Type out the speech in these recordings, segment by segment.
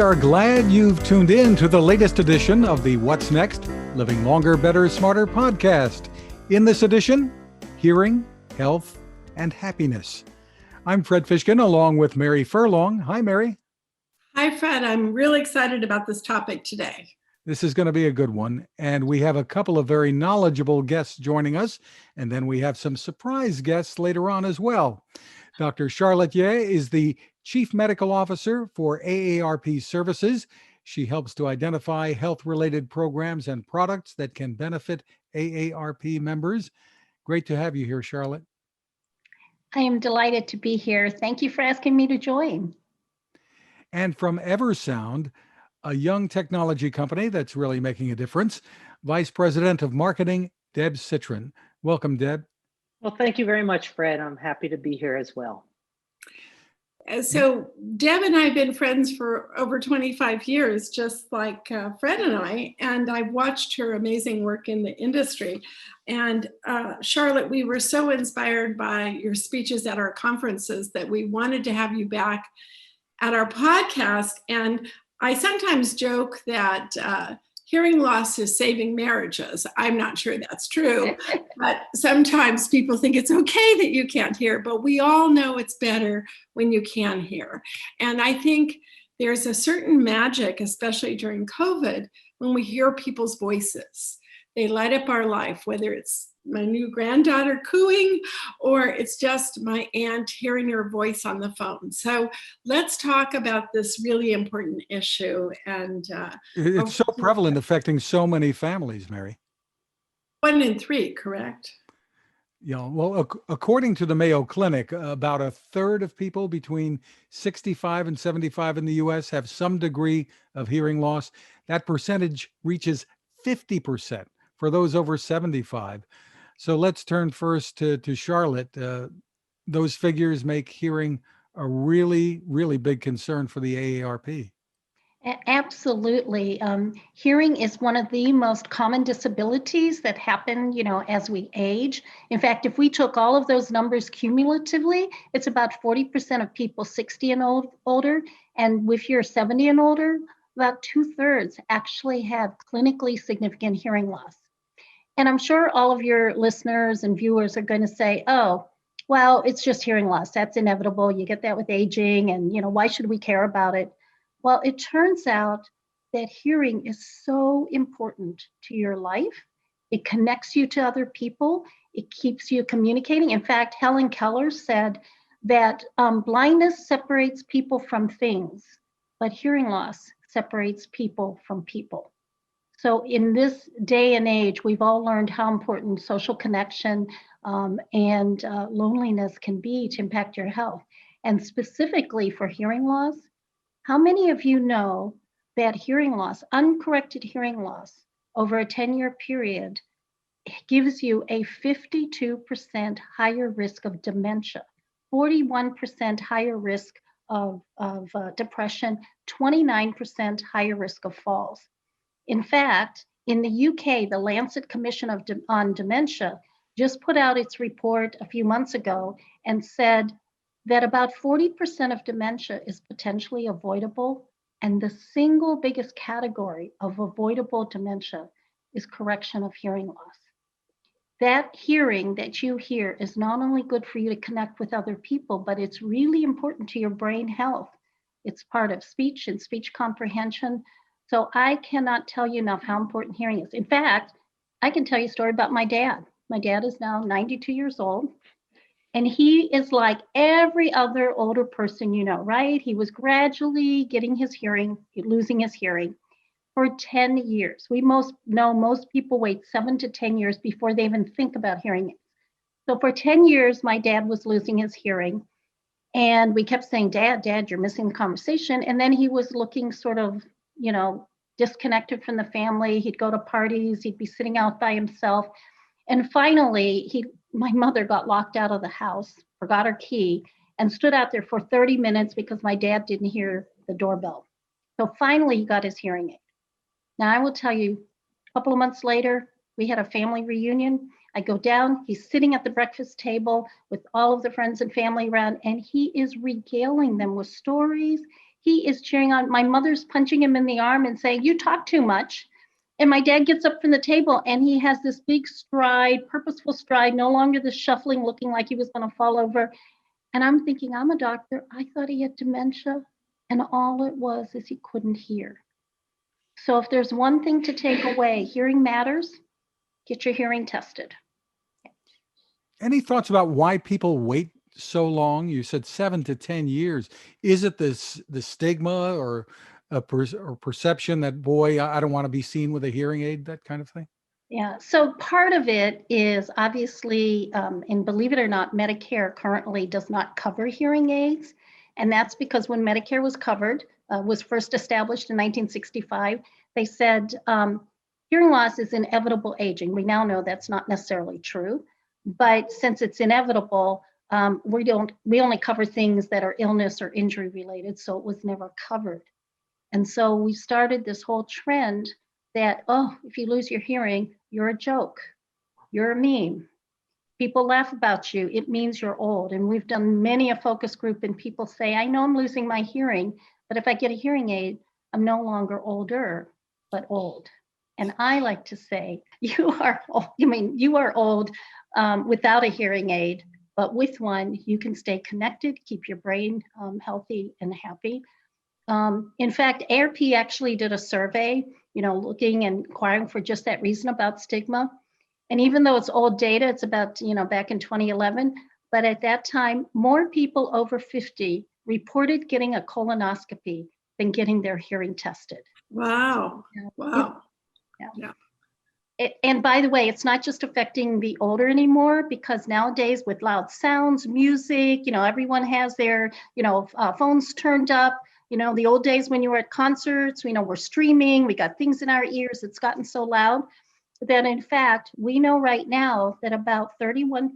are glad you've tuned in to the latest edition of the What's Next? Living Longer, Better, Smarter podcast. In this edition, hearing, health, and happiness. I'm Fred Fishkin along with Mary Furlong. Hi, Mary. Hi, Fred. I'm really excited about this topic today. This is going to be a good one. And we have a couple of very knowledgeable guests joining us. And then we have some surprise guests later on as well. Dr. Charlotte Yeh is the Chief Medical Officer for AARP Services. She helps to identify health-related programs and products that can benefit AARP members. Great to have you here, Charlotte. I am delighted to be here. Thank you for asking me to join. And from EverSound, a young technology company that's really making a difference, Vice President of Marketing, Deb Citrin. Welcome, Deb. Well, thank you very much, Fred. I'm happy to be here as well. So Deb and I have been friends for over 25 years, just like Fred and I've watched her amazing work in the industry. And Charlotte, we were so inspired by your speeches at our conferences that we wanted to have you back at our podcast. And I sometimes joke that hearing loss is saving marriages. I'm not sure that's true, but sometimes people think it's okay that you can't hear, but we all know it's better when you can hear. And I think there's a certain magic, especially during COVID, when we hear people's voices. They light up our life, whether it's my new granddaughter cooing or it's just my aunt hearing her voice on the phone. So let's talk about this really important issue. And it's so prevalent, affecting so many families, Mary. 1 in 3, correct? Yeah, well, according to the Mayo Clinic, about a third of people between 65 and 75 in the U.S. have some degree of hearing loss. That percentage reaches 50% for those over 75. So let's turn first to Charlotte. Those figures make hearing a really, really big concern for the AARP. Absolutely. Hearing is one of the most common disabilities that happen, as we age. In fact, if we took all of those numbers cumulatively, it's about 40% of people 60 and older. And if you're 70 and older, about 2/3 actually have clinically significant hearing loss. And I'm sure all of your listeners and viewers are going to say, oh, well, it's just hearing loss. That's inevitable. You get that with aging, and why should we care about it? Well, it turns out that hearing is so important to your life. It connects you to other people. It keeps you communicating. In fact, Helen Keller said that blindness separates people from things, but hearing loss separates people from people. So in this day and age, we've all learned how important social connection and loneliness can be to impact your health. And specifically for hearing loss, how many of you know that hearing loss, uncorrected hearing loss, over a 10-year period gives you a 52% higher risk of dementia, 41% higher risk of depression, 29% higher risk of falls. In fact, in the UK, the Lancet Commission on Dementia just put out its report a few months ago and said that about 40% of dementia is potentially avoidable, and the single biggest category of avoidable dementia is correction of hearing loss. That hearing that you hear is not only good for you to connect with other people, but it's really important to your brain health. It's part of speech and speech comprehension. So I cannot tell you enough how important hearing is. In fact, I can tell you a story about my dad. My dad is now 92 years old, and he is like every other older person right? He was gradually getting his hearing, losing his hearing for 10 years. We most people wait 7 to 10 years before they even think about hearing it. So for 10 years, my dad was losing his hearing, and we kept saying, Dad, you're missing the conversation. And then he was looking sort of disconnected from the family. He'd go to parties, he'd be sitting out by himself. And finally, my mother got locked out of the house, forgot her key, and stood out there for 30 minutes because my dad didn't hear the doorbell. So finally, he got his hearing aid. Now, I will tell you, a couple of months later, we had a family reunion. I go down, he's sitting at the breakfast table with all of the friends and family around, and he is regaling them with stories. He is cheering on. My mother's punching him in the arm and saying, "You talk too much." And my dad gets up from the table and he has this big stride, purposeful stride, no longer the shuffling, looking like he was going to fall over. And I'm thinking, I'm a doctor. I thought he had dementia. And all it was is he couldn't hear. So if there's one thing to take away, hearing matters. Get your hearing tested. Any thoughts about why people wait so long? You said 7 to 10 years. Is it the stigma or or perception that, boy, I don't want to be seen with a hearing aid, that kind of thing? Yeah, so part of it is obviously, and believe it or not, Medicare currently does not cover hearing aids. And that's because when Medicare was first established in 1965, they said hearing loss is inevitable aging. We now know that's not necessarily true, but since it's inevitable, we only cover things that are illness or injury related, so it was never covered. And so we started this whole trend that, oh, if you lose your hearing, you're a joke, you're a meme. People laugh about you, it means you're old. And we've done many a focus group and people say, I know I'm losing my hearing, but if I get a hearing aid, I'm no longer older, but old. And I like to say, you are old without a hearing aid, but with one, you can stay connected, keep your brain healthy and happy. In fact, AARP actually did a survey, looking and inquiring for just that reason about stigma. And even though it's old data, it's about, back in 2011, but at that time, more people over 50 reported getting a colonoscopy than getting their hearing tested. Wow. Wow. Yeah. And by the way, it's not just affecting the older anymore, because nowadays with loud sounds, music, everyone has their, phones turned up. The old days when you were at concerts, we're streaming, we got things in our ears, it's gotten so loud that in fact, we know right now that about 31%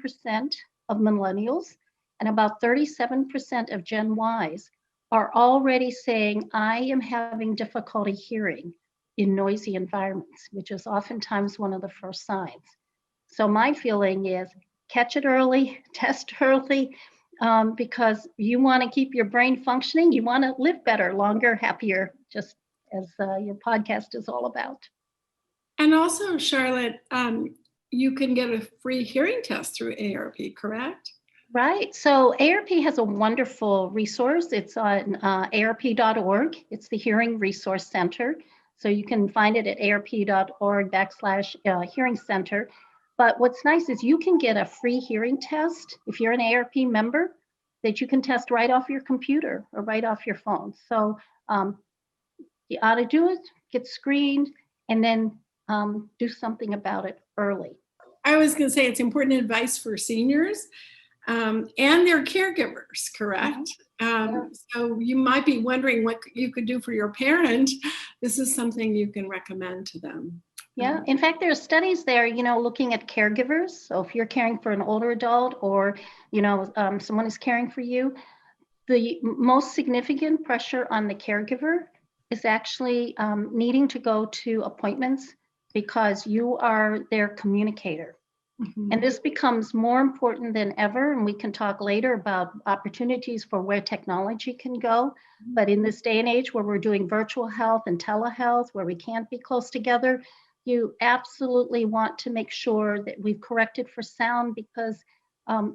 of millennials and about 37% of Gen Ys are already saying, I am having difficulty hearing in noisy environments, which is oftentimes one of the first signs. So my feeling is catch it early, test early, because you want to keep your brain functioning. You want to live better, longer, happier, just as your podcast is all about. And also, Charlotte, you can get a free hearing test through AARP, correct? Right. So AARP has a wonderful resource. It's on aarp.org. It's the Hearing Resource Center. So you can find it at aarp.org/hearing center. But what's nice is you can get a free hearing test if you're an AARP member that you can test right off your computer or right off your phone. So you ought to do it, get screened, and then do something about it early. I was going to say it's important advice for seniors and their caregivers, correct? So you might be wondering what you could do for your parent. This is something you can recommend to them. Yeah, in fact, there are studies there, looking at caregivers. So if you're caring for an older adult or, someone is caring for you, the most significant pressure on the caregiver is actually needing to go to appointments because you are their communicator. Mm-hmm. And this becomes more important than ever. And we can talk later about opportunities for where technology can go. But in this day and age where we're doing virtual health and telehealth, where we can't be close together, you absolutely want to make sure that we've corrected for sound because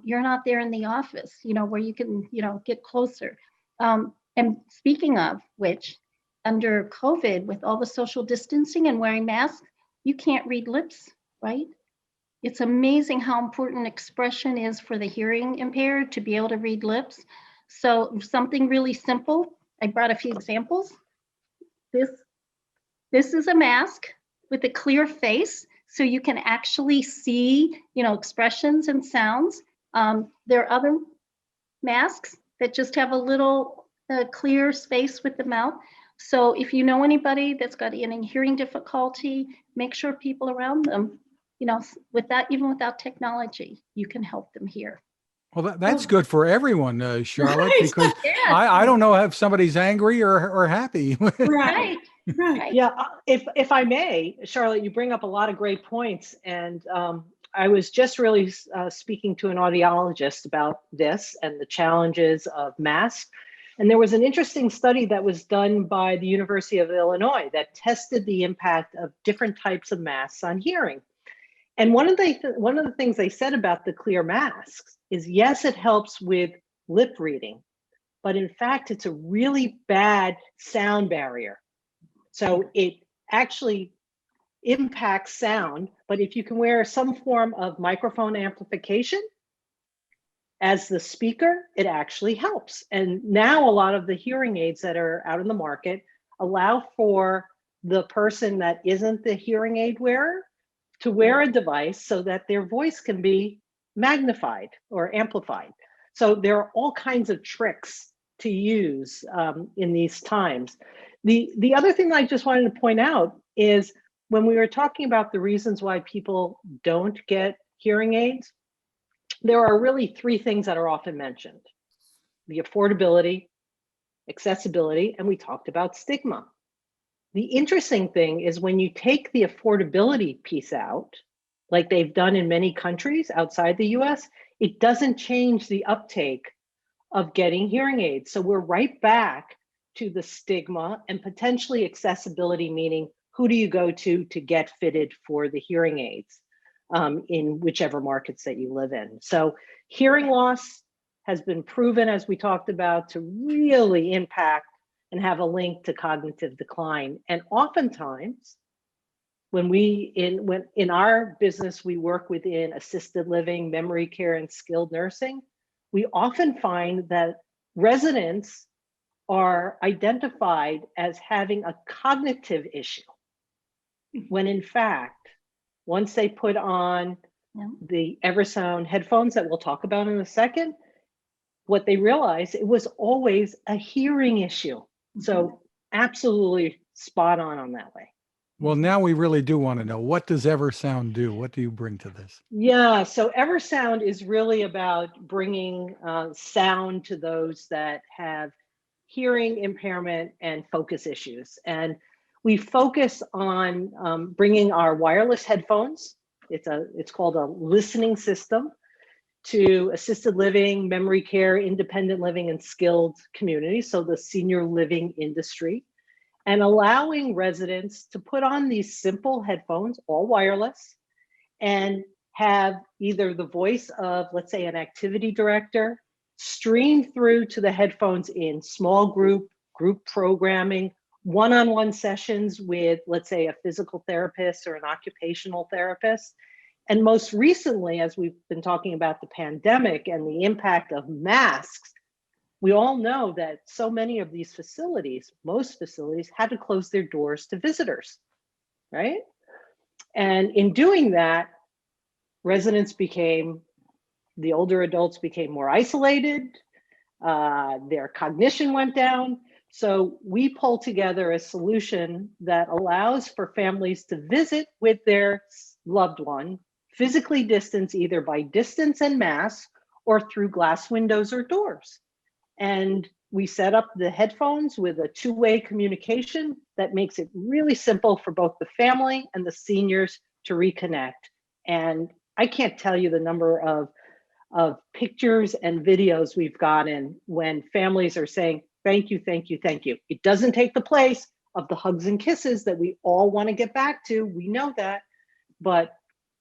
you're not there in the office, where you can, get closer. And speaking of which, under COVID, with all the social distancing and wearing masks, you can't read lips, right? It's amazing how important expression is for the hearing impaired to be able to read lips. So something really simple, I brought a few examples. This is a mask with a clear face, so you can actually see, expressions and sounds. There are other masks that just have a little clear space with the mouth. So if you know anybody that's got any hearing difficulty, make sure people around them, even without technology, you can help them hear. Well, that's good for everyone, Charlotte, Right. because Yes. I don't know if somebody's angry or happy. Right. Right. Yeah, if I may, Charlotte, you bring up a lot of great points. And I was just really speaking to an audiologist about this and the challenges of masks. And there was an interesting study that was done by the University of Illinois that tested the impact of different types of masks on hearing. And one of the things they said about the clear masks is, yes, it helps with lip reading, but in fact, it's a really bad sound barrier. So it actually impacts sound, but if you can wear some form of microphone amplification as the speaker, it actually helps. And now a lot of the hearing aids that are out in the market allow for the person that isn't the hearing aid wearer to wear a device so that their voice can be magnified or amplified. So there are all kinds of tricks to use in these times. The other thing I just wanted to point out is when we were talking about the reasons why people don't get hearing aids, there are really three things that are often mentioned: the affordability, accessibility, and we talked about stigma. The interesting thing is when you take the affordability piece out, like they've done in many countries outside the US, it doesn't change the uptake of getting hearing aids. So we're right back to the stigma and potentially accessibility, meaning who do you go to get fitted for the hearing aids in whichever markets that you live in. So hearing loss has been proven, as we talked about, to really impact and have a link to cognitive decline. And oftentimes, when in our business, we work within assisted living, memory care, and skilled nursing, we often find that residents are identified as having a cognitive issue, when in fact, once they put on the EverSound headphones that we'll talk about in a second, what they realized, it was always a hearing issue. So absolutely spot on that way. Well, now we really do want to know, what does EverSound do? What do you bring to this? Yeah, so EverSound is really about bringing sound to those that have hearing impairment and focus issues. And we focus on bringing our wireless headphones. It's called a listening system to assisted living, memory care, independent living, and skilled communities, so the senior living industry, and allowing residents to put on these simple headphones, all wireless, and have either the voice of, let's say, an activity director stream through to the headphones in small group programming, one-on-one sessions with, let's say, a physical therapist or an occupational therapist. And most recently, as we've been talking about the pandemic and the impact of masks, we all know that so many of these facilities, most facilities, had to close their doors to visitors, right? And in doing that, the older adults became more isolated, their cognition went down. So we pulled together a solution that allows for families to visit with their loved one, physically distanced either by distance and mask or through glass windows or doors. And we set up the headphones with a two-way communication that makes it really simple for both the family and the seniors to reconnect. And I can't tell you the number of pictures and videos we've gotten when families are saying, thank you, thank you, thank you. It doesn't take the place of the hugs and kisses that we all want to get back to. We know that, but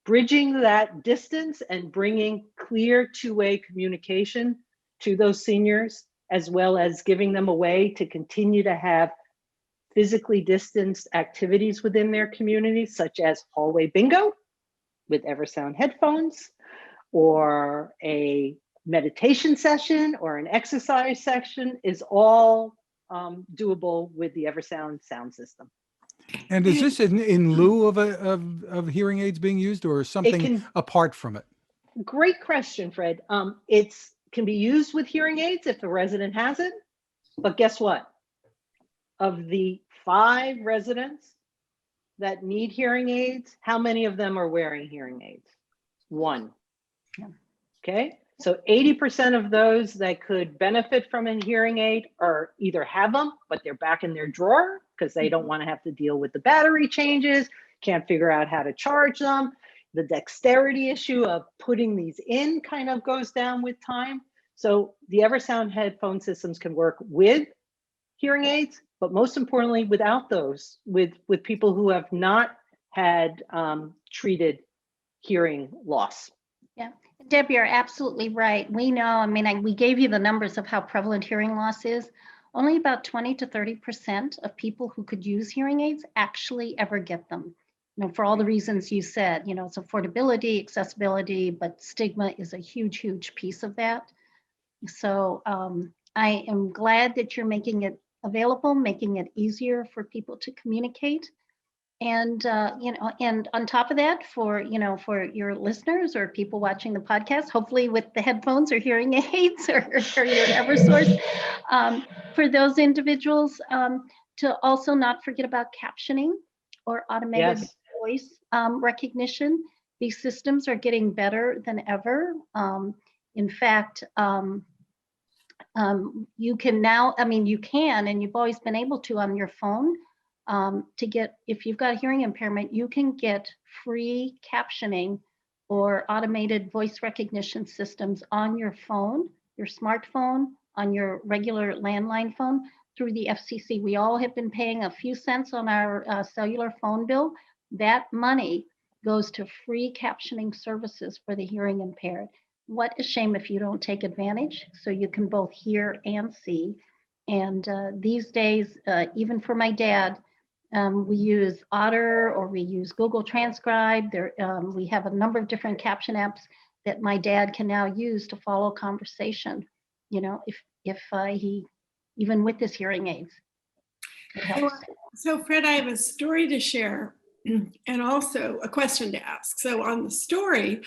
bridging that distance and bringing clear two-way communication to those seniors, as well as giving them a way to continue to have physically distanced activities within their communities, such as hallway bingo with EverSound headphones, or a meditation session or an exercise section, is all doable with the EverSound sound system. And is this in lieu of hearing aids being used, or something apart from it? Great question, Fred. It can be used with hearing aids if the resident has it, but guess what? Of the 5 residents that need hearing aids, how many of them are wearing hearing aids? 1. Yeah. Okay, so 80% of those that could benefit from a hearing aid are either have them, but they're back in their drawer because they don't want to have to deal with the battery changes, can't figure out how to charge them. The dexterity issue of putting these in kind of goes down with time. So the EverSound headphone systems can work with hearing aids, but most importantly, without those, with people who have not had treated hearing loss. Yeah, Deb, you're absolutely right. We know, I mean, we gave you the numbers of how prevalent hearing loss is. Only about 20 to 30% of people who could use hearing aids actually ever get them. You know, for all the reasons you said, you know, it's affordability, accessibility, but stigma is a huge, huge piece of that. So I am glad that you're making it available, making it easier for people to communicate. And, you know, and on top of that, for, you know, for your listeners or people watching the podcast, hopefully with the headphones or hearing aids or your EverSource, for those individuals to also not forget about captioning or automated Yes. voice recognition. These systems are getting better than ever. In fact, you can now, I mean, you can, and you've always been able to on your phone, to get, if you've got hearing impairment, you can get free captioning or automated voice recognition systems on your phone, your smartphone, on your regular landline phone through the FCC. We all have been paying a few cents on our cellular phone bill. That money goes to free captioning services for the hearing impaired. What a shame if you don't take advantage, so you can both hear and see. And these days, even for my dad, we use Otter or we use Google Transcribe. There, we have a number of different caption apps that my dad can now use to follow conversation. You know, if he, even with his hearing aids, it helps. So Fred, I have a story to share and also a question to ask. So on the story,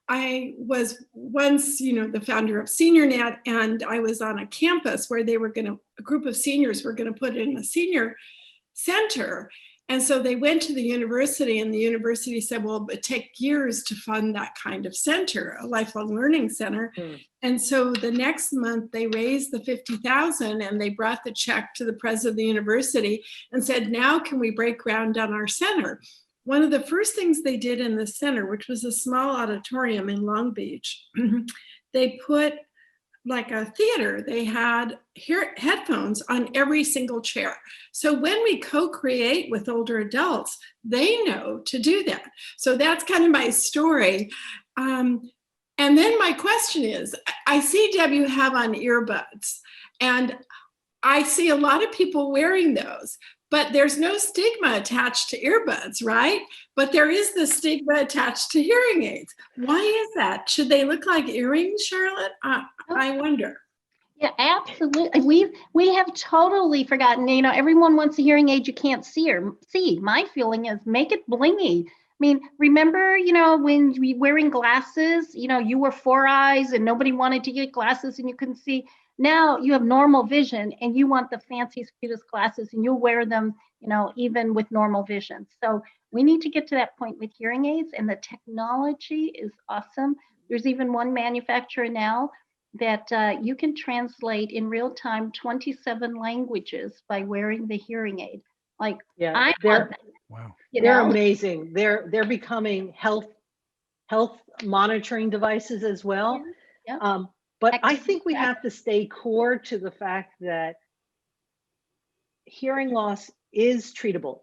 I was once, you know, the founder of SeniorNet, and I was on a campus where they were going to, a group of seniors were going to put in a senior center. And so they went to the university, and the university said, well, it would take years to fund that kind of center, a lifelong learning center. And so the next month they raised the $50,000 and they brought the check to the president of the university and said, now can we break ground on our center? One of the first things they did in the center, which was a small auditorium in Long Beach, they put like a theater, they had headphones on every single chair. So when we co-create with older adults, they know to do that. So that's kind of my story. And then my question is, I see, Deb, you have on earbuds, and I see a lot of people wearing those. But there's no stigma attached to earbuds, right? But there is the stigma attached to hearing aids. Why is that? Should they look like earrings, Charlotte? I wonder. Yeah, absolutely. We have totally forgotten. You know, everyone wants a hearing aid you can't see or see. My feeling is make it blingy. I mean, remember, you know, when we wearing glasses, you know, you were 4 eyes and nobody wanted to get glasses and you couldn't see. Now you have normal vision and you want the fanciest, cutest glasses, and you'll wear them, you know, even with normal vision. So we need to get to that point with hearing aids, and the technology is awesome. There's even one manufacturer now that you can translate in real time 27 languages by wearing the hearing aid. Like, Yeah, Wow. They're amazing. They're becoming health monitoring devices as well. Yeah. But I think we have to stay core to the fact that hearing loss is treatable.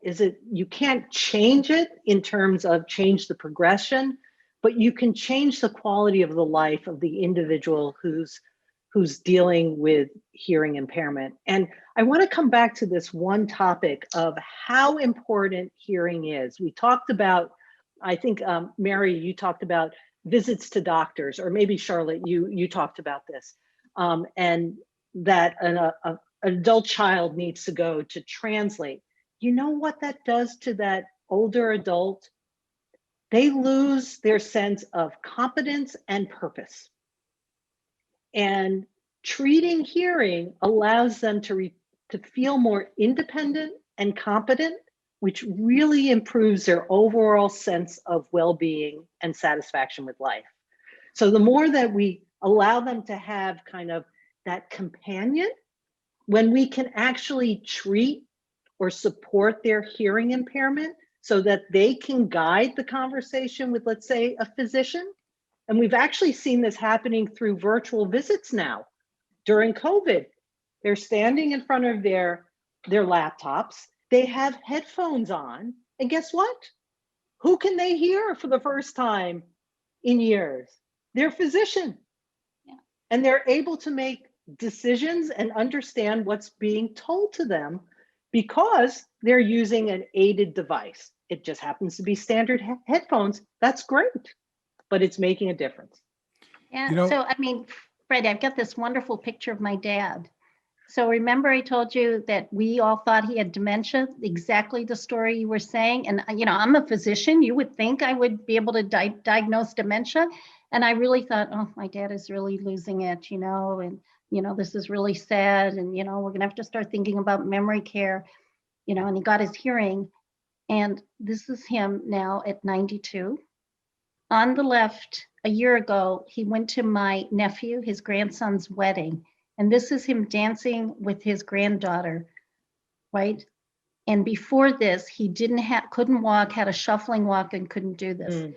You can't change it in terms of change the progression, but you can change the quality of the life of the individual who's dealing with hearing impairment. And I want to come back to this one topic of how important hearing is. We talked about, I think, Mary, you talked about visits to doctors, or maybe Charlotte, you talked about this, and that an adult child needs to go to translate. You know what that does to that older adult? They lose their sense of competence and purpose. And treating hearing allows them to feel more independent and competent, which really improves their overall sense of well-being and satisfaction with life. So the more that we allow them to have kind of that companion, when we can actually treat or support their hearing impairment so that they can guide the conversation with, let's say, a physician, And we've actually seen this happening through virtual visits now. During COVID, they're standing in front of their laptops. They have headphones on. And guess what? Who can they hear for the first time in years? Their physician. Yeah. And they're able to make decisions and understand what's being told to them because they're using an aided device. It just happens to be standard headphones. That's great, but it's making a difference. Yeah. You know- So, I mean, Fred, I've got this wonderful picture of my dad. So remember I told you that we all thought he had dementia, exactly the story you were saying. And, you know, I'm a physician. You would think I would be able to diagnose dementia. And I really thought, oh, my dad is really losing it, you know, and, you know, this is really sad. And, you know, we're going to have to start thinking about memory care, you know, and he got his hearing. And this is him now at 92. On the left, a year ago, he went to my nephew, his grandson's wedding. And this is him dancing with his granddaughter, right? And before this, he couldn't walk, had a shuffling walk and couldn't do this.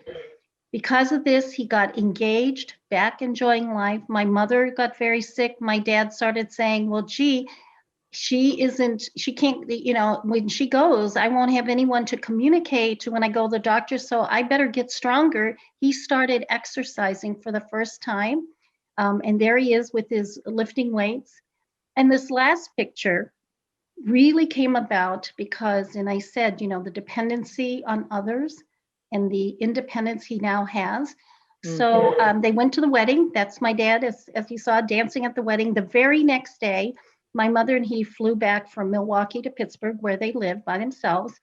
Because of this, he got engaged, back enjoying life. My mother got very sick. My dad started saying, well, gee, she can't, you know, when she goes, I won't have anyone to communicate to when I go to the doctor, so I better get stronger. He started exercising for the first time. And there he is with his lifting weights. And this last picture really came about because, and I said, you know, the dependency on others and the independence he now has. So they went to the wedding. That's my dad, as you saw, dancing at the wedding. The very next day, my mother and he flew back from Milwaukee to Pittsburgh, where they live by themselves.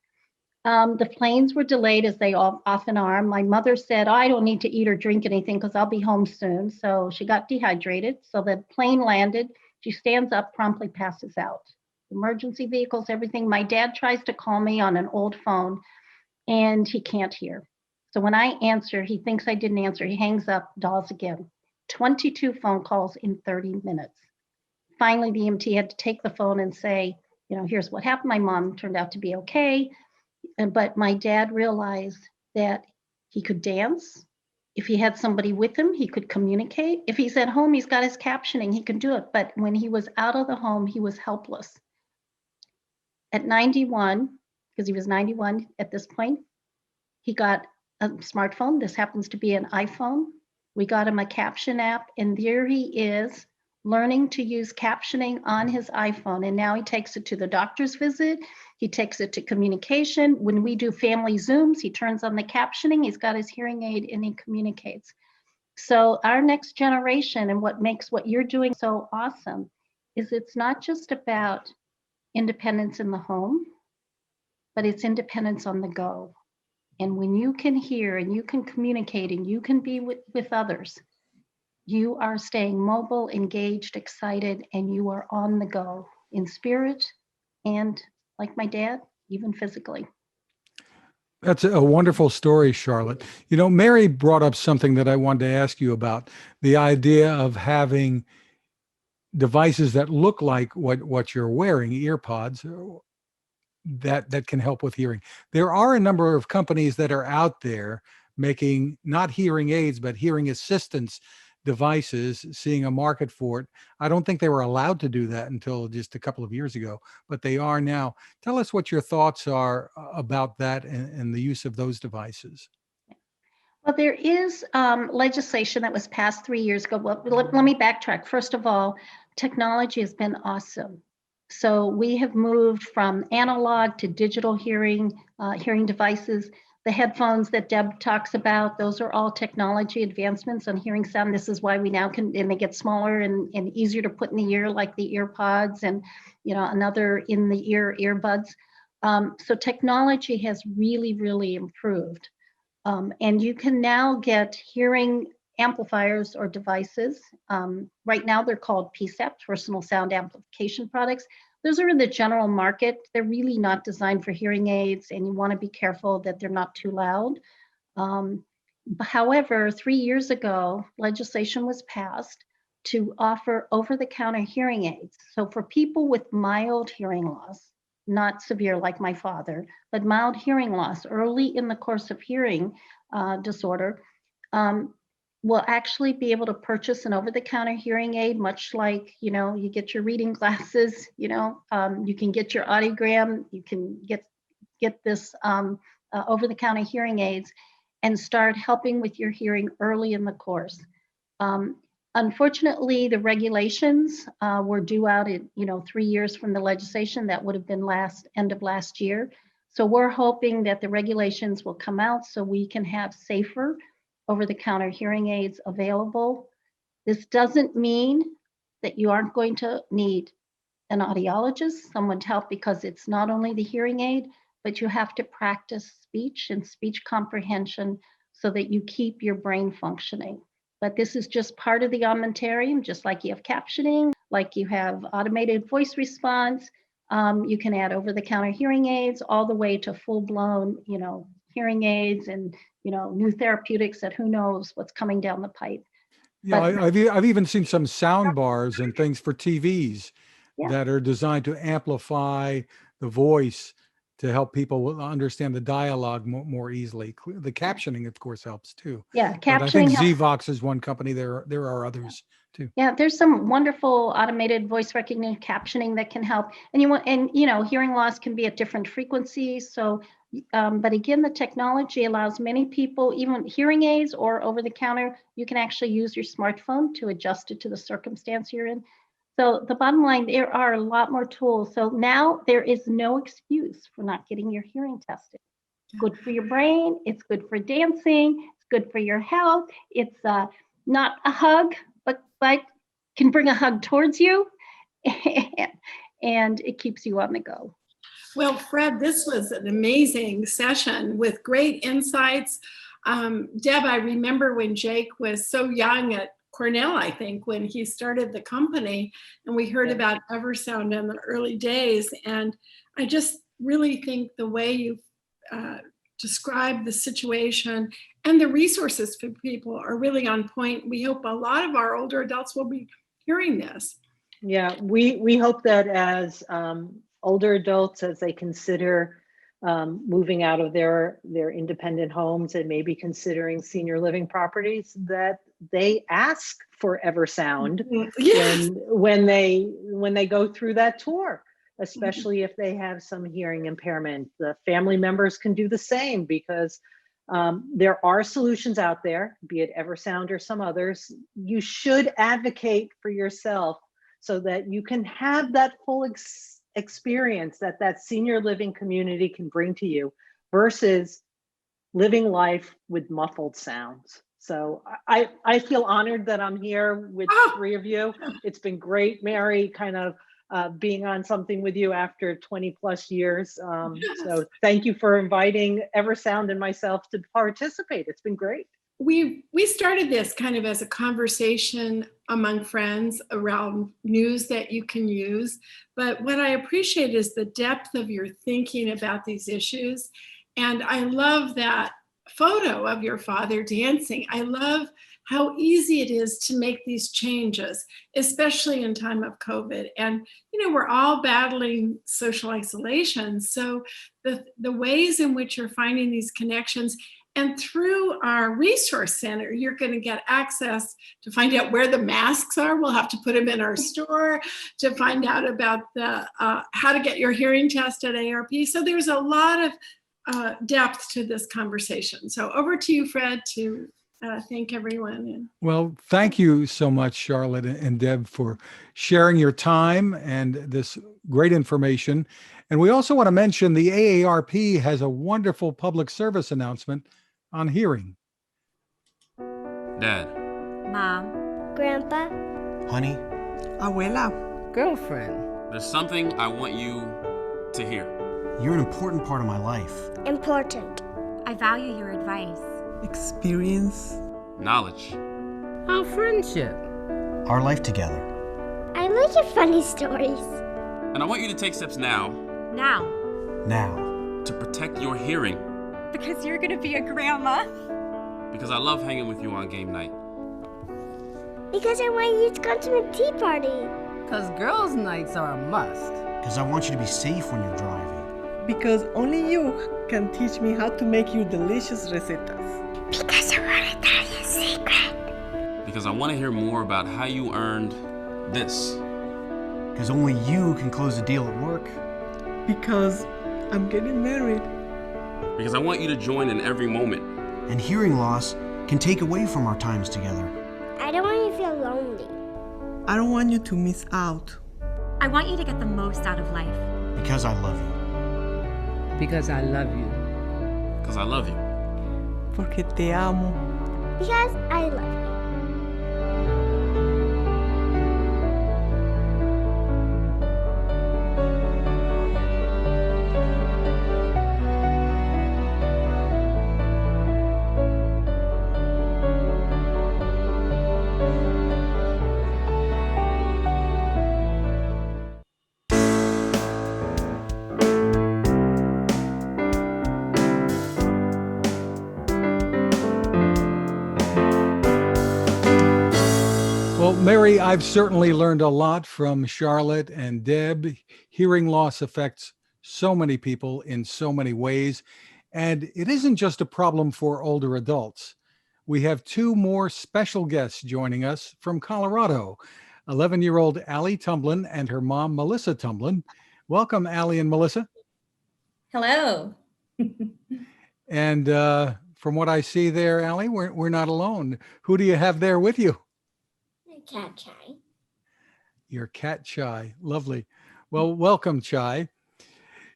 The planes were delayed, as they often are. My mother said, oh, I don't need to eat or drink anything because I'll be home soon. So she got dehydrated. So the plane landed. She stands up, promptly passes out. Emergency vehicles, everything. My dad tries to call me on an old phone and he can't hear. So when I answer, he thinks I didn't answer. He hangs up, dials again. 22 phone calls in 30 minutes. Finally, the EMT had to take the phone and say, you know, here's what happened. My mom turned out to be okay. But my dad realized that he could dance. If he had somebody with him, he could communicate. If he's at home, he's got his captioning, he can do it. But when he was out of the home, he was helpless. At 91, because he was 91 at this point, he got a smartphone. This happens to be an iPhone. We got him a caption app, and there he is learning to use captioning on his iPhone. And now he takes it to the doctor's visit. He takes it to communication. When we do family Zooms, he turns on the captioning. He's got his hearing aid and he communicates. So our next generation, and what makes what you're doing so awesome, is it's not just about independence in the home, but it's independence on the go. And when you can hear and you can communicate and you can be with others, you are staying mobile, engaged, excited, and you are on the go in spirit and, like my dad, even physically. That's a wonderful story, Charlotte. You know, Mary brought up something that I wanted to ask you about, the idea of having devices that look like what you're wearing, earpods, that can help with hearing. There are a number of companies that are out there making not hearing aids, but hearing assistance devices, seeing a market for it. I don't think they were allowed to do that until just a couple of years ago, but they are now. Tell us what your thoughts are about that and the use of those devices. Well, there is legislation that was passed 3 years ago. Well, let me backtrack. First of all, technology has been awesome. So we have moved from analog to digital hearing devices. The headphones that Deb talks about, those are all technology advancements on hearing sound. This is why we now can, and they get smaller and easier to put in the ear, like the ear pods and, you know, another in the ear earbuds. So technology has really, really improved. And you can now get hearing amplifiers or devices. Right now they're called PSAP, personal sound amplification products. Those are in the general market. They're really not designed for hearing aids, and you want to be careful that they're not too loud. However, 3 years ago, legislation was passed to offer over-the-counter hearing aids. So for people with mild hearing loss, not severe like my father, but mild hearing loss early in the course of hearing disorder, will actually be able to purchase an over-the-counter hearing aid, much like, you get your reading glasses, you can get your audiogram, you can get this over-the-counter hearing aids and start helping with your hearing early in the course. Unfortunately, the regulations were due out in 3 years from the legislation. That would have been end of last year. So we're hoping that the regulations will come out so we can have safer over-the-counter hearing aids available. This doesn't mean that you aren't going to need an audiologist, someone to help, because it's not only the hearing aid, but you have to practice speech and speech comprehension so that you keep your brain functioning. But this is just part of the armamentarium, just like you have captioning, like you have automated voice response. You can add over-the-counter hearing aids all the way to full-blown, hearing aids and, new therapeutics that who knows what's coming down the pipe. Yeah, But- I've even seen some sound bars and things for TVs Yeah. that are designed to amplify the voice to help people understand the dialogue more easily. The captioning, of course, helps too. Yeah, But I think captioning helps. Zvox is one company. There are others too. Yeah, there's some wonderful automated voice recognition captioning that can help. And hearing loss can be at different frequencies. So, but again, the technology allows many people, even hearing aids or over the counter, you can actually use your smartphone to adjust it to the circumstance you're in. So the bottom line, there are a lot more tools. So now there is no excuse for not getting your hearing tested. It's good for your brain. It's good for dancing. It's good for your health. It's not a hug, but can bring a hug towards you, and it keeps you on the go. Well, Fred, this was an amazing session with great insights. Deb, I remember when Jake was so young at Cornell, I think, when he started the company, and we heard about EverSound in the early days. And I just really think the way you describe the situation and the resources for people are really on point. We hope a lot of our older adults will be hearing this. Yeah, we hope that as older adults, as they consider moving out of their independent homes and maybe considering senior living properties, that they ask for EverSound Yes. when they go through that tour, especially if they have some hearing impairment. The family members can do the same, because there are solutions out there, be it EverSound or some others. You should advocate for yourself so that you can have that full experience that senior living community can bring to you, versus living life with muffled sounds. So I feel honored that I'm here with three of you. It's been great, Mary, kind of being on something with you after 20 plus years. So thank you for inviting EverSound and myself to participate. It's been great. We started this kind of as a conversation among friends around news that you can use. But what I appreciate is the depth of your thinking about these issues. And I love that photo of your father dancing. I love how easy it is to make these changes, especially in time of COVID. And, we're all battling social isolation. So the ways in which you're finding these connections, and through our resource center, you're going to get access to find out where the masks are. We'll have to put them in our store to find out about the how to get your hearing test at AARP. So there's a lot of depth to this conversation. So over to you, Fred, to thank everyone. Well, thank you so much, Charlotte and Deb, for sharing your time and this great information. And we also want to mention the AARP has a wonderful public service announcement on hearing. Dad. Mom. Grandpa. Honey. Abuela. Girlfriend. There's something I want you to hear. You're an important part of my life. Important. I value your advice. Experience. Knowledge. Our friendship. Our life together. I like your funny stories. And I want you to take steps now. Now. Now. To protect your hearing. Because you're gonna be a grandma. Because I love hanging with you on game night. Because I want you to come to my tea party. Because girls' nights are a must. Because I want you to be safe when you're driving. Because only you can teach me how to make your delicious recetas. Because I want to tell you a secret. Because I want to hear more about how you earned this. Because only you can close the deal at work. Because I'm getting married. Because I want you to join in every moment. And hearing loss can take away from our times together. I don't want you to feel lonely. I don't want you to miss out. I want you to get the most out of life. Because I love you. Because I love you. Because I love you. Porque te amo. Because I love you. Well, Mary, I've certainly learned a lot from Charlotte and Deb. Hearing loss affects so many people in so many ways, and it isn't just a problem for older adults. We have two more special guests joining us from Colorado, 11-year-old Ally Tumblin and her mom, Melissa Tumblin. Welcome, Ally and Melissa. Hello. And from what I see there, Ally, we're not alone. Who do you have there with you? Cat Chai. Your cat Chai. Lovely. Well, welcome, Chai.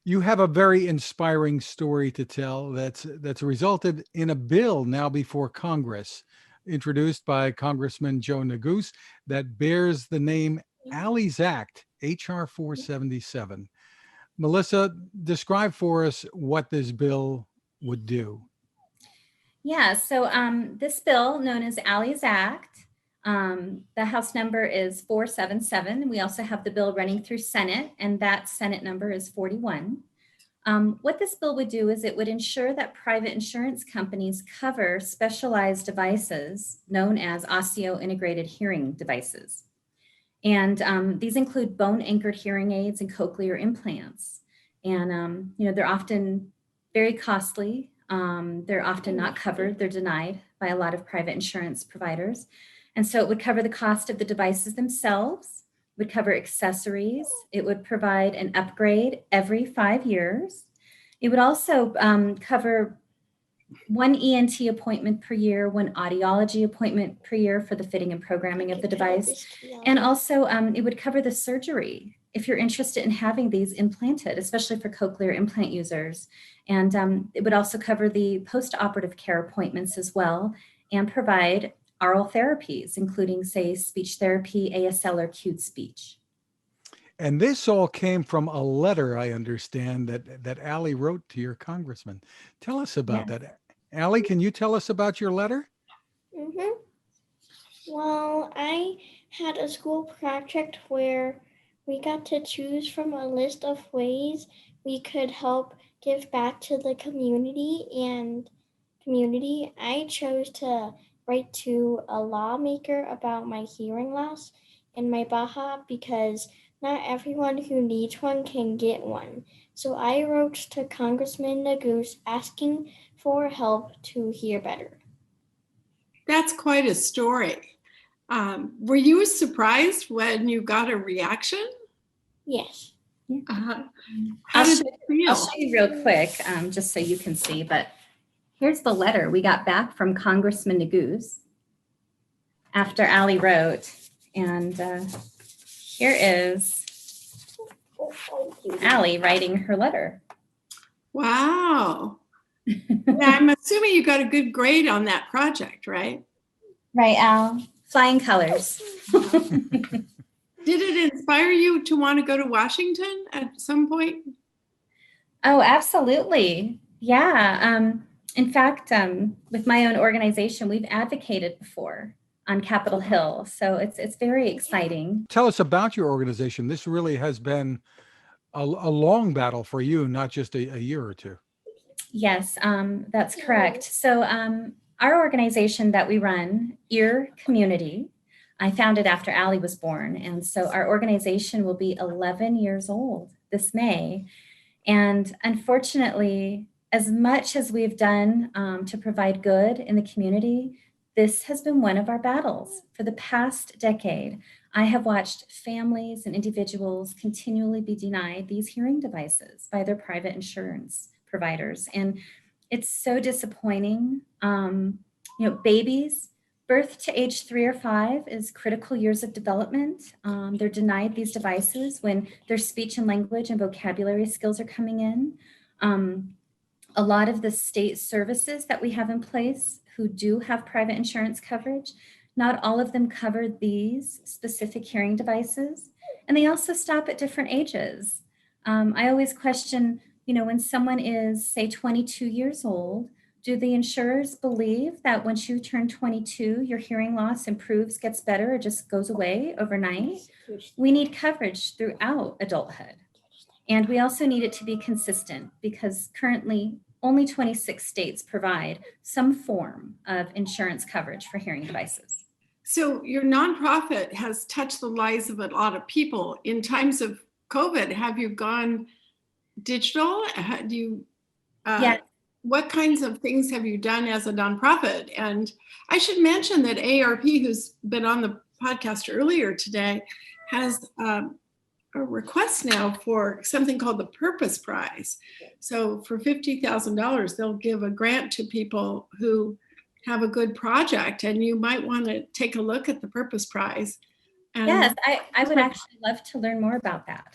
You have a very inspiring story to tell that's resulted in a bill now before Congress, introduced by Congressman Joe Neguse, that bears the name Ally's Act, H.R. 477. Melissa, describe for us what this bill would do. Yeah, so this bill, known as Ally's Act, the House number is 477. We also have the bill running through Senate, and that Senate number is 41. What this bill would do is it would ensure that private insurance companies cover specialized devices known as osteo-integrated hearing devices. And these include bone-anchored hearing aids and cochlear implants. And they're often very costly. They're often not covered. They're denied by a lot of private insurance providers. And so it would cover the cost of the devices themselves, would cover accessories. It would provide an upgrade every 5 years. It would also cover one ENT appointment per year, one audiology appointment per year for the fitting and programming of the device. And also it would cover the surgery if you're interested in having these implanted, especially for cochlear implant users. And it would also cover the post-operative care appointments as well, and provide oral therapies, including, say, speech therapy, ASL, or cued speech. And this all came from a letter, I understand, that Ally wrote to your congressman. Tell us about that. Ally, can you tell us about your letter? Mm-hmm. Well, I had a school project where we got to choose from a list of ways we could help give back to the community. I chose to write to a lawmaker about my hearing loss in my Baja because not everyone who needs one can get one. So I wrote to Congressman Neguse asking for help to hear better. That's quite a story. Were you surprised when you got a reaction? Yes. How did it feel? I'll show you real quick, just so you can see, but here's the letter we got back from Congressman Neguse after Ally wrote. And here is Ally writing her letter. Wow. Yeah, I'm assuming you got a good grade on that project, right? Right, Al. Flying colors. Did it inspire you to want to go to Washington at some point? Oh, absolutely. Yeah. In fact, with my own organization, we've advocated before on Capitol Hill. So it's very exciting. Tell us about your organization. This really has been a long battle for you, not just a year or two. Yes, that's correct. So our organization that we run, Ear Community, I founded after Ally was born. And so our organization will be 11 years old this May. And unfortunately, as much as we've done to provide good in the community, this has been one of our battles. For the past decade, I have watched families and individuals continually be denied these hearing devices by their private insurance providers. And it's so disappointing. Babies, birth to age 3 or 5 is critical years of development. They're denied these devices when their speech and language and vocabulary skills are coming in. A lot of the state services that we have in place who do have private insurance coverage, not all of them cover these specific hearing devices. And they also stop at different ages. I always question, when someone is, say, 22 years old, do the insurers believe that once you turn 22, your hearing loss improves, gets better, or just goes away overnight? We need coverage throughout adulthood. And we also need it to be consistent because currently only 26 states provide some form of insurance coverage for hearing devices. So your nonprofit has touched the lives of a lot of people. In times of COVID, have you gone digital? Yes. What kinds of things have you done as a nonprofit? And I should mention that AARP, who's been on the podcast earlier today, has a request now for something called the Purpose Prize. So for $50,000, they'll give a grant to people who have a good project, and you might want to take a look at the Purpose Prize. Yes, I would actually love to learn more about that.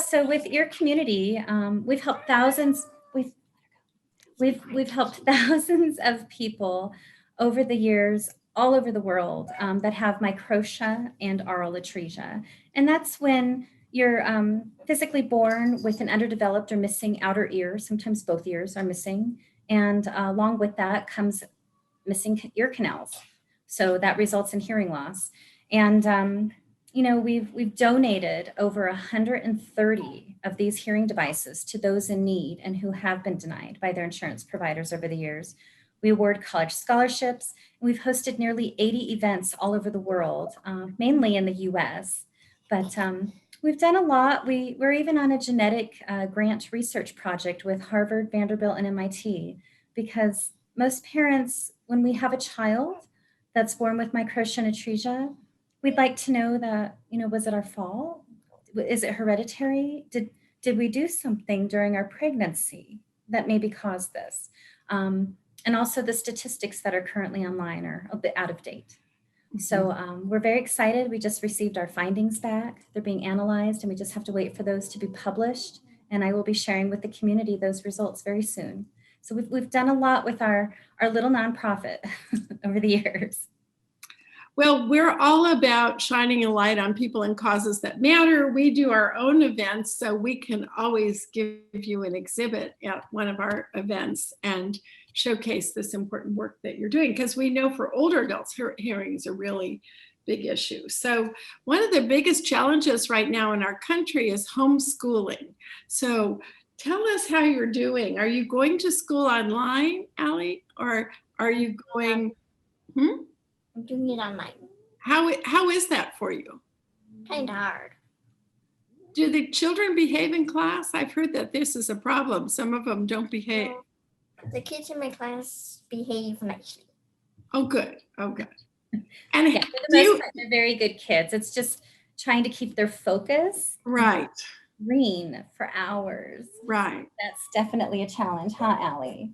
So with Ear Community, we've helped thousands. We've helped thousands of people over the years, all over the world, that have microtia and oral atresia. And that's when you're physically born with an underdeveloped or missing outer ear. Sometimes both ears are missing. And along with that comes missing ear canals. So that results in hearing loss. And we've donated over 130 of these hearing devices to those in need and who have been denied by their insurance providers over the years. We award college scholarships, and we've hosted nearly 80 events all over the world, mainly in the US. But we've done a lot. We're even on a genetic grant research project with Harvard, Vanderbilt, and MIT, because most parents, when we have a child that's born with microtia and atresia, we'd like to know that, was it our fault? Is it hereditary? Did we do something during our pregnancy that maybe caused this? And also the statistics that are currently online are a bit out of date. So we're very excited. We just received our findings back. They're being analyzed, and we just have to wait for those to be published. And I will be sharing with the community those results very soon. So we've done a lot with our little nonprofit over the years. Well, we're all about shining a light on people and causes that matter. We do our own events, so we can always give you an exhibit at one of our events and showcase this important work that you're doing, because we know for older adults, hearing is a really big issue. So one of the biggest challenges right now in our country is homeschooling. So tell us how you're doing. Are you going to school online, Ally, or are you going? I'm doing it online. How is that for you? Kind of hard. Do the children behave in class? I've heard that this is a problem. Some of them don't behave. The kids in my class behave nicely. Oh, good. Oh, good. And yeah, for the most part, they're very good kids. It's just trying to keep their focus. Right. Green for hours. Right. That's definitely a challenge, huh, Ally?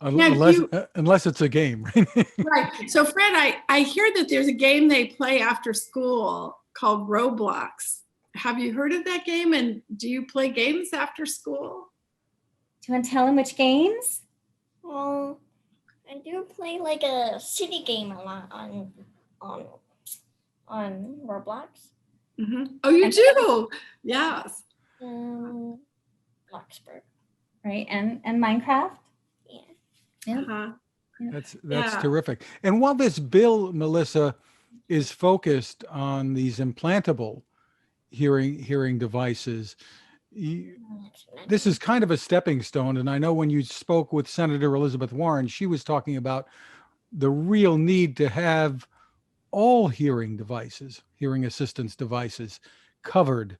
Unless it's a game, right? Right. So Fred, I hear that there's a game they play after school called Roblox. Have you heard of that game? And do you play games after school? Do you want to tell them which games? Well, I do play like a city game a lot on Roblox. Mm-hmm. Oh, you do? Yes. Bloxburg. Right. And Minecraft? Yeah. Uh-huh. That's terrific. And while this bill, Melissa, is focused on these implantable hearing devices, this is kind of a stepping stone. And I know when you spoke with Senator Elizabeth Warren, she was talking about the real need to have all hearing devices, hearing assistance devices covered,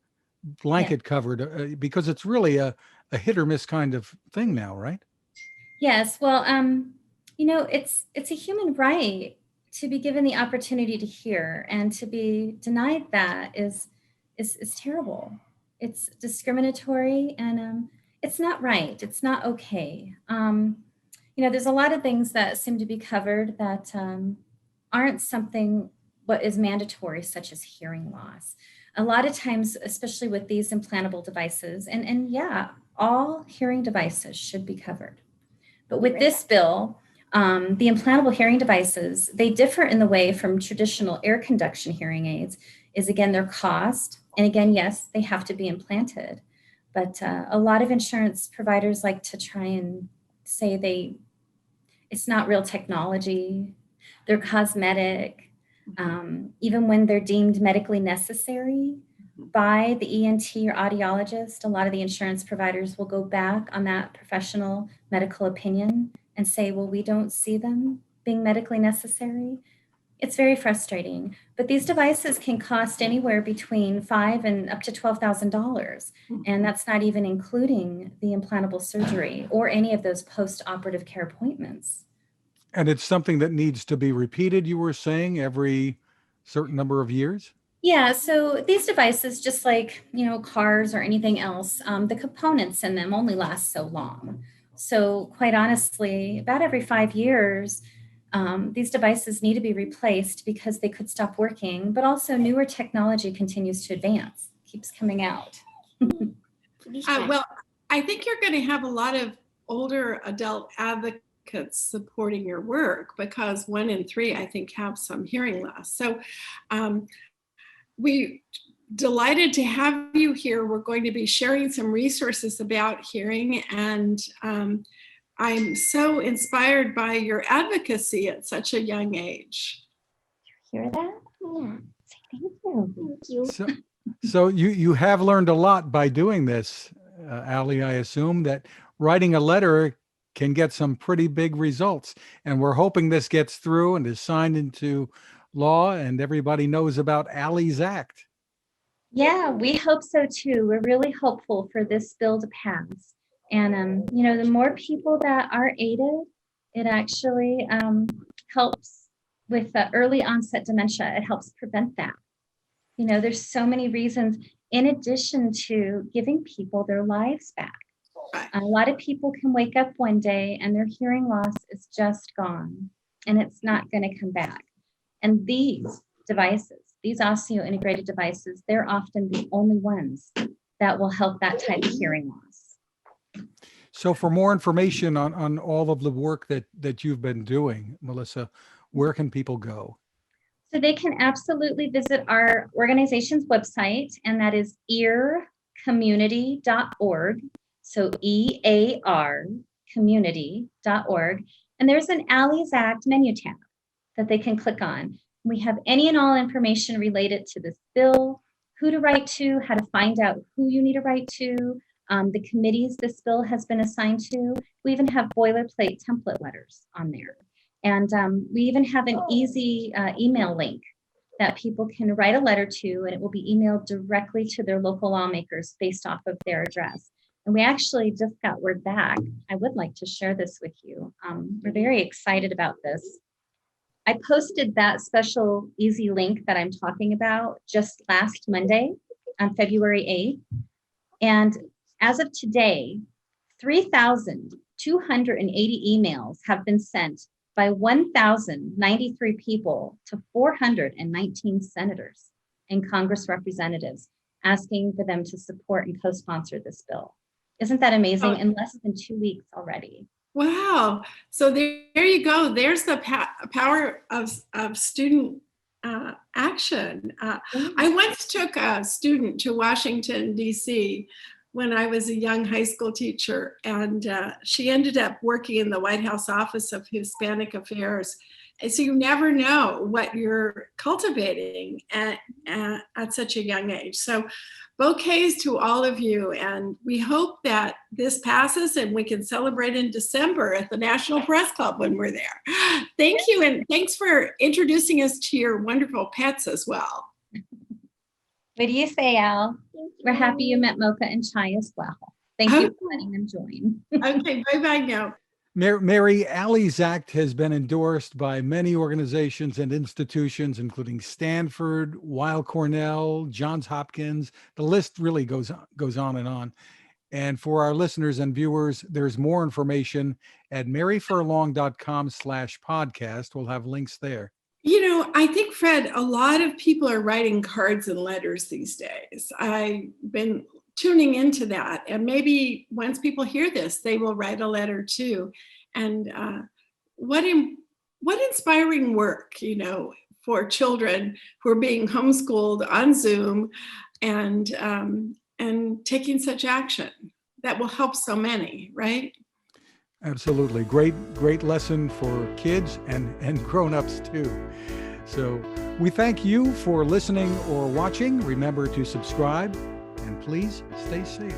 blanket covered, because it's really a hit or miss kind of thing now, right? Yes. Well, it's a human right to be given the opportunity to hear, and to be denied that is terrible. It's discriminatory, and it's not right. It's not okay. There's a lot of things that seem to be covered that aren't something what is mandatory, such as hearing loss. A lot of times, especially with these implantable devices, and yeah, all hearing devices should be covered. But with this bill, the implantable hearing devices, they differ in the way from traditional air conduction hearing aids is, again, their cost. And again, yes, they have to be implanted. But a lot of insurance providers like to try and say it's not real technology, they're cosmetic. Even when they're deemed medically necessary by the ENT or audiologist, a lot of the insurance providers will go back on that professional medical opinion and say, well, we don't see them being medically necessary. It's very frustrating. But these devices can cost anywhere between $5,000 and up to $12,000. And that's not even including the implantable surgery or any of those post-operative care appointments. And it's something that needs to be repeated, you were saying, every certain number of years? Yeah, so these devices, just like, cars or anything else, the components in them only last so long. So quite honestly, about every 5 years, these devices need to be replaced because they could stop working, but also newer technology continues to advance, keeps coming out. Well, I think you're going to have a lot of older adult advocates supporting your work, because 1 in 3, I think, have some hearing loss. So we're delighted to have you here. We're going to be sharing some resources about hearing, and I'm so inspired by your advocacy at such a young age. Hear that? Yeah. Say thank you. Thank you. So you have learned a lot by doing this, Ally. I assume that writing a letter can get some pretty big results, and we're hoping this gets through and is signed into law and everybody knows about Ally's Act. Yeah, we hope so too. We're really hopeful for this bill to pass. And, the more people that are aided, it actually helps with early onset dementia. It helps prevent that. There's so many reasons, in addition to giving people their lives back. A lot of people can wake up one day and their hearing loss is just gone, and it's not going to come back. And these devices, these osseointegrated devices, they're often the only ones that will help that type of hearing loss. So for more information on all of the work that you've been doing, Melissa, where can people go? So they can absolutely visit our organization's website, and that is earcommunity.org. So EAR community.org. And there's an Ally's Act menu tab that they can click on. We have any and all information related to this bill, who to write to, how to find out who you need to write to, the committees this bill has been assigned to. We even have boilerplate template letters on there. And we even have an easy email link that people can write a letter to, and it will be emailed directly to their local lawmakers based off of their address. And we actually just got word back. I would like to share this with you. We're very excited about this. I posted that special easy link that I'm talking about just last Monday on February 8th. And as of today, 3,280 emails have been sent by 1,093 people to 419 senators and Congress representatives asking for them to support and co-sponsor this bill. Isn't that amazing? In less than 2 weeks already. Wow. So there you go. There's the power of student action. I once took a student to Washington, D.C. when I was a young high school teacher, and she ended up working in the White House Office of Hispanic Affairs. And so you never know what you're cultivating at such a young age. So bouquets to all of you, and we hope that this passes and we can celebrate in December at the National Press Club when we're there. Thank you, and thanks for introducing us to your wonderful pets as well. What do you say, Al? We're happy you met Mocha and Chai as well. Thank you for letting them join. Okay, bye-bye now. Mary, Ally's Act has been endorsed by many organizations and institutions, including Stanford, Weill Cornell, Johns Hopkins. The list really goes on and on. And for our listeners and viewers, there's more information at maryfurlong.com/podcast. We'll have links there. I think, Fred, a lot of people are writing cards and letters these days. I've been tuning into that. And maybe once people hear this, they will write a letter too. And what inspiring work, for children who are being homeschooled on Zoom and taking such action that will help so many, right? Absolutely. Great lesson for kids and grown-ups too. So we thank you for listening or watching. Remember to subscribe and please stay safe.